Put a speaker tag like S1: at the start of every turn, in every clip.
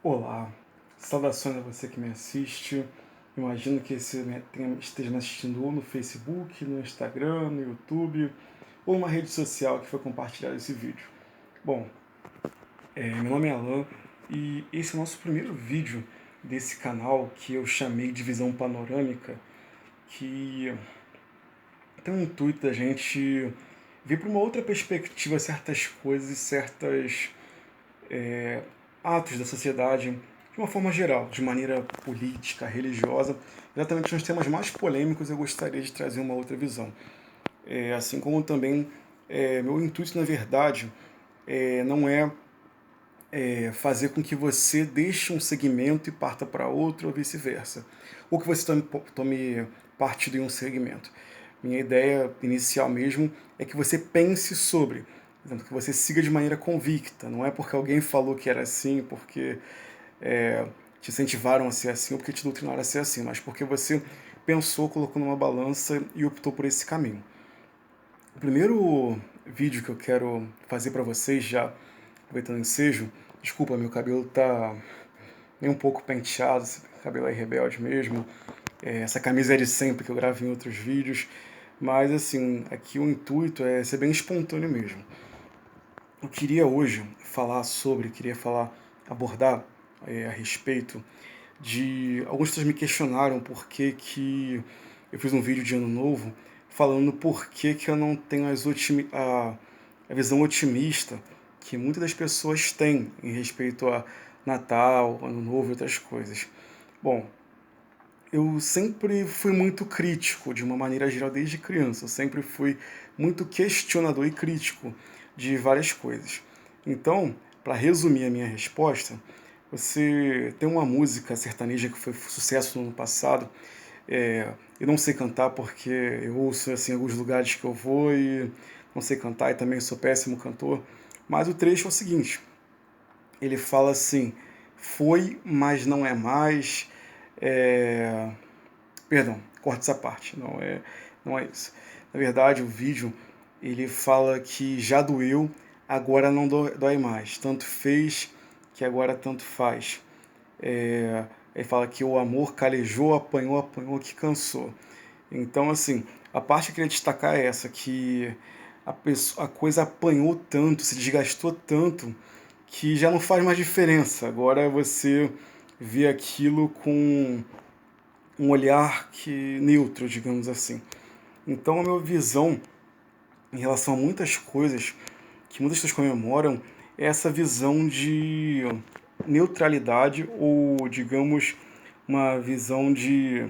S1: Olá, saudações a você que me assiste. Imagino que esteja me assistindo ou no Facebook, no Instagram, no YouTube ou uma rede social que foi compartilhado esse vídeo. Bom, meu nome é Alan e esse é o nosso primeiro vídeo desse canal que eu chamei de Visão Panorâmica, que tem o intuito da gente ver para uma outra perspectiva certas coisas e certas atos da sociedade de uma forma geral, de maneira política, religiosa. Exatamente nos temas mais polêmicos eu gostaria de trazer uma outra visão. Assim como também, meu intuito, na verdade, não fazer com que você deixe um segmento e parta para outro ou vice-versa. Ou que você tome partido em um segmento. Minha ideia inicial mesmo é que você pense sobre, por exemplo, que você siga de maneira convicta. Não é porque alguém falou que era assim, porque te incentivaram a ser assim ou porque te doutrinaram a ser assim, mas porque você pensou, colocou numa balança e optou por esse caminho. O primeiro vídeo que eu quero fazer para vocês, já aproveitando o ensejo, desculpa, meu cabelo tá nem um pouco penteado, esse cabelo é rebelde mesmo, essa camisa é de sempre que eu gravo em outros vídeos, mas assim, aqui o intuito é ser bem espontâneo mesmo. Eu queria hoje abordar a respeito de... Algumas pessoas me questionaram por que eu fiz um vídeo de ano novo falando por que eu não tenho a visão otimista que muitas das pessoas têm em respeito a Natal, Ano Novo e outras coisas. Bom, eu sempre fui muito crítico, de uma maneira geral, desde criança. Eu sempre fui muito questionador e crítico de várias coisas. Então, para resumir a minha resposta, você tem uma música sertaneja que foi sucesso no ano passado. Eu não sei cantar porque eu ouço assim, em alguns lugares que eu vou e não sei cantar e também sou péssimo cantor. Mas o trecho é o seguinte: ele fala assim: foi, mas não é mais. É... Perdão, corta essa parte, não é isso. Na verdade, o vídeo ele fala que já doeu, agora não dói mais. Tanto fez que agora tanto faz. Ele fala que o amor calejou, apanhou, apanhou, que cansou. Então, assim, a parte que eu queria destacar é essa, que a coisa apanhou tanto, se desgastou tanto, que já não faz mais diferença. Agora você vê aquilo com um olhar neutro, digamos assim. Então, a minha visão em relação a muitas coisas que muitas pessoas comemoram é essa visão de neutralidade ou, digamos, uma visão de...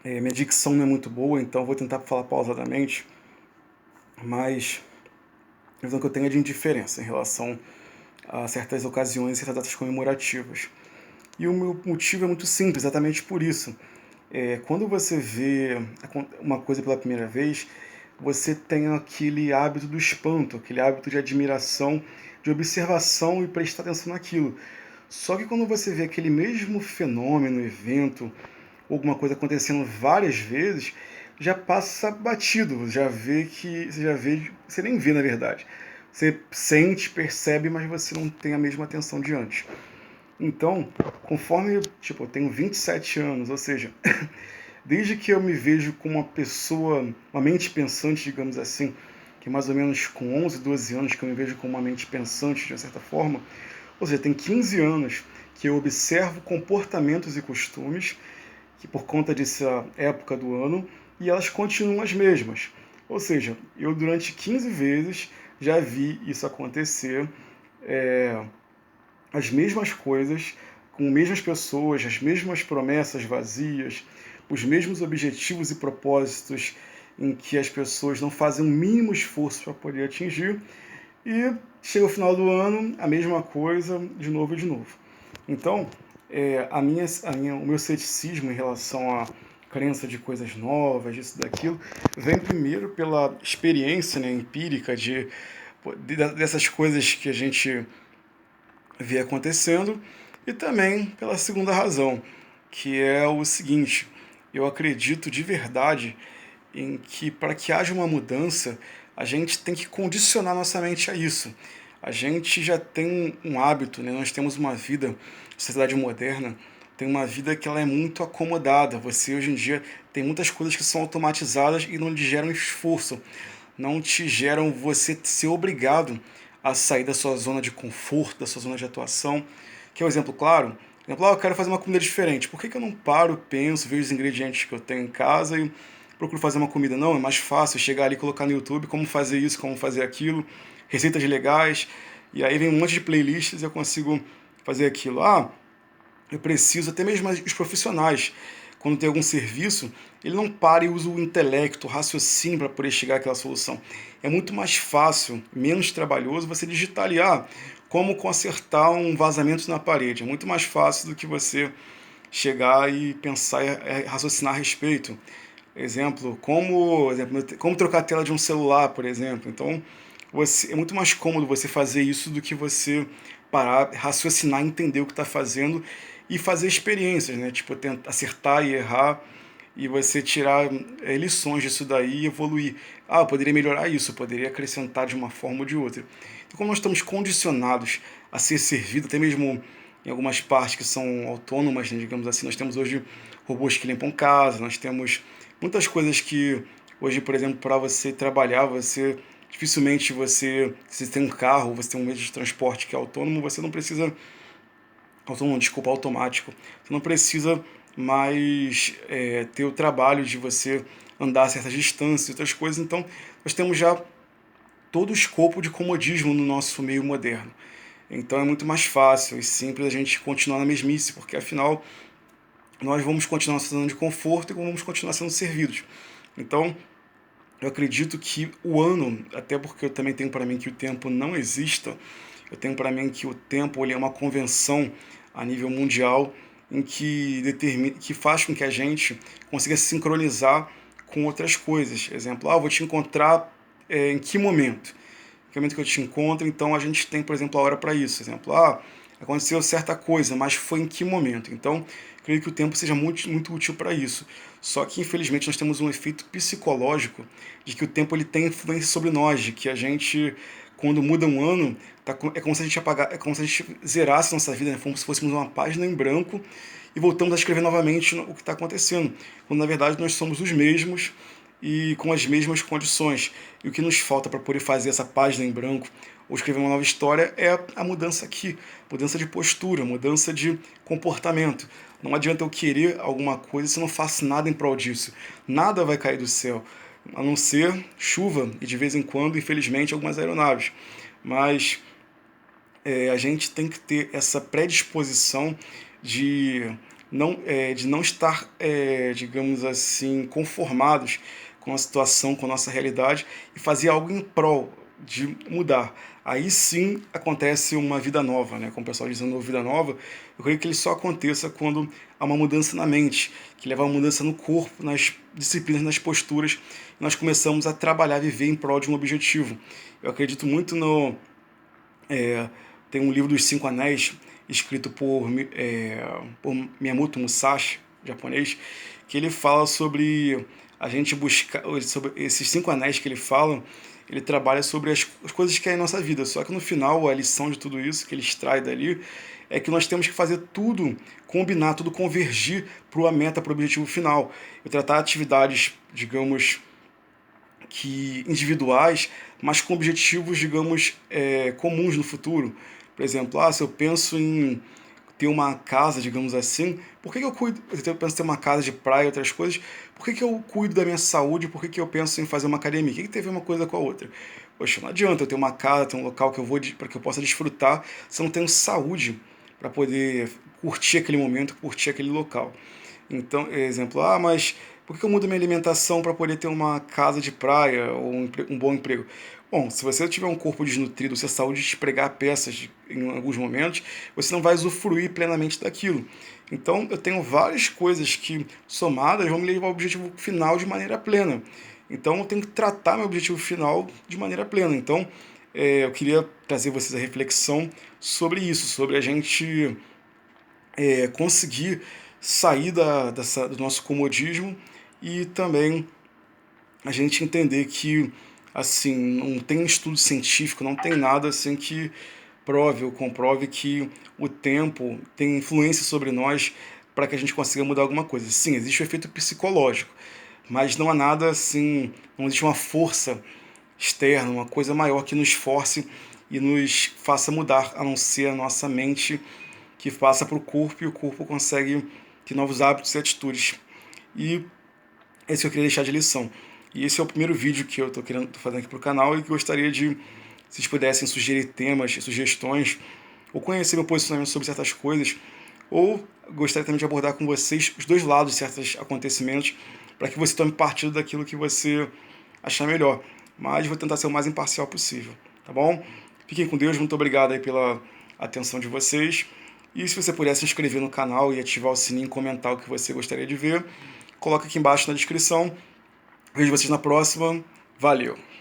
S1: minha dicção não é muito boa, então vou tentar falar pausadamente, mas a visão que eu tenho é de indiferença em relação a certas ocasiões, certas datas comemorativas. E o meu motivo é muito simples, exatamente por isso. Quando você vê uma coisa pela primeira vez, você tem aquele hábito do espanto, aquele hábito de admiração, de observação e prestar atenção naquilo. Só que quando você vê aquele mesmo fenômeno, evento, alguma coisa acontecendo várias vezes, já passa batido, você nem vê na verdade. Você sente, percebe, mas você não tem a mesma atenção de antes. Então, conforme eu tenho 27 anos, ou seja, desde que eu me vejo como uma pessoa, uma mente pensante, digamos assim, que mais ou menos com 11, 12 anos que eu me vejo como uma mente pensante, de uma certa forma, ou seja, tem 15 anos que eu observo comportamentos e costumes, que por conta dessa época do ano, e elas continuam as mesmas. Ou seja, eu durante 15 vezes já vi isso acontecer, as mesmas coisas, com as mesmas pessoas, as mesmas promessas vazias, os mesmos objetivos e propósitos em que as pessoas não fazem o mínimo esforço para poder atingir, e chega o final do ano, a mesma coisa, de novo e de novo. Então, o meu ceticismo em relação à crença de coisas novas, disso, daquilo, vem primeiro pela experiência, né, empírica dessas coisas que a gente vê acontecendo, e também pela segunda razão, que é o seguinte: eu acredito de verdade em que para que haja uma mudança, a gente tem que condicionar nossa mente a isso. A gente já tem um hábito, né? Nós temos uma vida, sociedade moderna, tem uma vida que ela é muito acomodada. Você hoje em dia tem muitas coisas que são automatizadas e não lhe geram esforço, não te geram você ser obrigado a sair da sua zona de conforto, da sua zona de atuação. Que é um exemplo claro. Exemplo, eu quero fazer uma comida diferente. Por que que eu não paro, penso, vejo os ingredientes que eu tenho em casa e procuro fazer uma comida? Não, é mais fácil chegar ali e colocar no YouTube como fazer isso, como fazer aquilo, receitas legais, e aí vem um monte de playlists e eu consigo fazer aquilo. Eu preciso, até mesmo os profissionais, quando tem algum serviço, ele não para e usa o intelecto, o raciocínio para poder chegar àquela solução. É muito mais fácil, menos trabalhoso você digitar ali, como consertar um vazamento na parede. É muito mais fácil do que você chegar e pensar e raciocinar a respeito. Como trocar a tela de um celular, por exemplo. Então, é muito mais cômodo você fazer isso do que você parar, raciocinar, entender o que está fazendo e fazer experiências, né? Tipo, tentar acertar e errar e você tirar lições disso daí e evoluir. Eu poderia melhorar isso, eu poderia acrescentar de uma forma ou de outra. Então, como nós estamos condicionados a ser servido, até mesmo em algumas partes que são autônomas, né, digamos assim, nós temos hoje robôs que limpam casa, nós temos muitas coisas que hoje, por exemplo, para você trabalhar, você dificilmente se tem um carro, você tem um meio de transporte que é autônomo, você não precisa autônomo, desculpa, automático. Você não precisa mais ter o trabalho de você andar certas distâncias, outras coisas. Então, nós temos já todo o escopo de comodismo no nosso meio moderno. Então, é muito mais fácil e simples a gente continuar na mesmice, porque afinal nós vamos continuar nossa zona de conforto e vamos continuar sendo servidos. Então, eu acredito que o ano, até porque eu também tenho para mim que o tempo não exista, eu tenho para mim que o tempo ele é uma convenção a nível mundial em que determina, que faz com que a gente consiga se sincronizar com outras coisas. Exemplo, eu vou te encontrar em que momento? Em que momento que eu te encontro? Então a gente tem, por exemplo, a hora para isso. Exemplo, aconteceu certa coisa, mas foi em que momento? Então, creio que o tempo seja muito, muito útil para isso. Só que, infelizmente, nós temos um efeito psicológico de que o tempo ele tem influência sobre nós, de que a gente, quando muda um ano, é como se a gente é como se a gente zerasse nossa vida, né? Como se fôssemos uma página em branco e voltamos a escrever novamente o que está acontecendo. Quando, na verdade, nós somos os mesmos e com as mesmas condições. E o que nos falta para poder fazer essa página em branco ou escrever uma nova história é a mudança aqui, mudança de postura, mudança de comportamento. Não adianta eu querer alguma coisa se eu não faço nada em prol disso. Nada vai cair do céu, a não ser chuva e de vez em quando, infelizmente, algumas aeronaves. Mas a gente tem que ter essa predisposição de de não estar, digamos assim, conformados com a situação, com a nossa realidade e fazer algo em prol de mudar. Aí sim acontece uma vida nova, né? Como o pessoal diz, uma vida nova. Eu creio que ele só aconteça quando há uma mudança na mente, que leva a uma mudança no corpo, nas disciplinas, nas posturas, e nós começamos a trabalhar, viver em prol de um objetivo. Eu acredito muito no tem um livro dos Cinco Anéis, escrito por Miyamoto Musashi, japonês, que ele fala sobre a gente buscar, sobre esses cinco anéis que ele fala, ele trabalha sobre as coisas que é em nossa vida. Só que no final, a lição de tudo isso que ele extrai dali é que nós temos que fazer tudo combinar, tudo convergir para a meta, para o objetivo final. E tratar atividades, digamos, que individuais, mas com objetivos, digamos, comuns no futuro. Por exemplo, se eu penso em ter uma casa, digamos assim, por que que eu cuido? Eu penso em ter uma casa de praia e outras coisas, por que que eu cuido da minha saúde? Por que que eu penso em fazer uma academia? O que que tem a ver uma coisa com a outra? Poxa, não adianta eu ter uma casa, ter um local que eu vou para que eu possa desfrutar se eu não tenho saúde para poder curtir aquele momento, curtir aquele local. Então, exemplo, mas por que eu mudo minha alimentação para poder ter uma casa de praia ou um bom emprego? Bom, se você tiver um corpo desnutrido, se a saúde te pregar peças em alguns momentos, você não vai usufruir plenamente daquilo. Então, eu tenho várias coisas que, somadas, vão me levar ao objetivo final de maneira plena. Então, eu tenho que tratar meu objetivo final de maneira plena. Então, eu queria trazer vocês a reflexão sobre isso, sobre a gente conseguir sair do nosso comodismo e também a gente entender que assim, não tem estudo científico, não tem nada assim que prove ou comprove que o tempo tem influência sobre nós para que a gente consiga mudar alguma coisa. Sim, existe o efeito psicológico, mas não há nada assim, não existe uma força externa, uma coisa maior que nos force e nos faça mudar, a não ser a nossa mente que passa para o corpo e o corpo consegue ter novos hábitos e atitudes. E esse que eu queria deixar de lição. E esse é o primeiro vídeo que eu tô fazendo aqui para o canal e que gostaria de, se vocês pudessem sugerir temas, sugestões, ou conhecer meu posicionamento sobre certas coisas, ou gostaria também de abordar com vocês os dois lados de certos acontecimentos, para que você tome partido daquilo que você achar melhor. Mas vou tentar ser o mais imparcial possível, tá bom? Fiquem com Deus, muito obrigado aí pela atenção de vocês. E se você puder se inscrever no canal e ativar o sininho e comentar o que você gostaria de ver, coloca aqui embaixo na descrição. Vejo vocês na próxima. Valeu!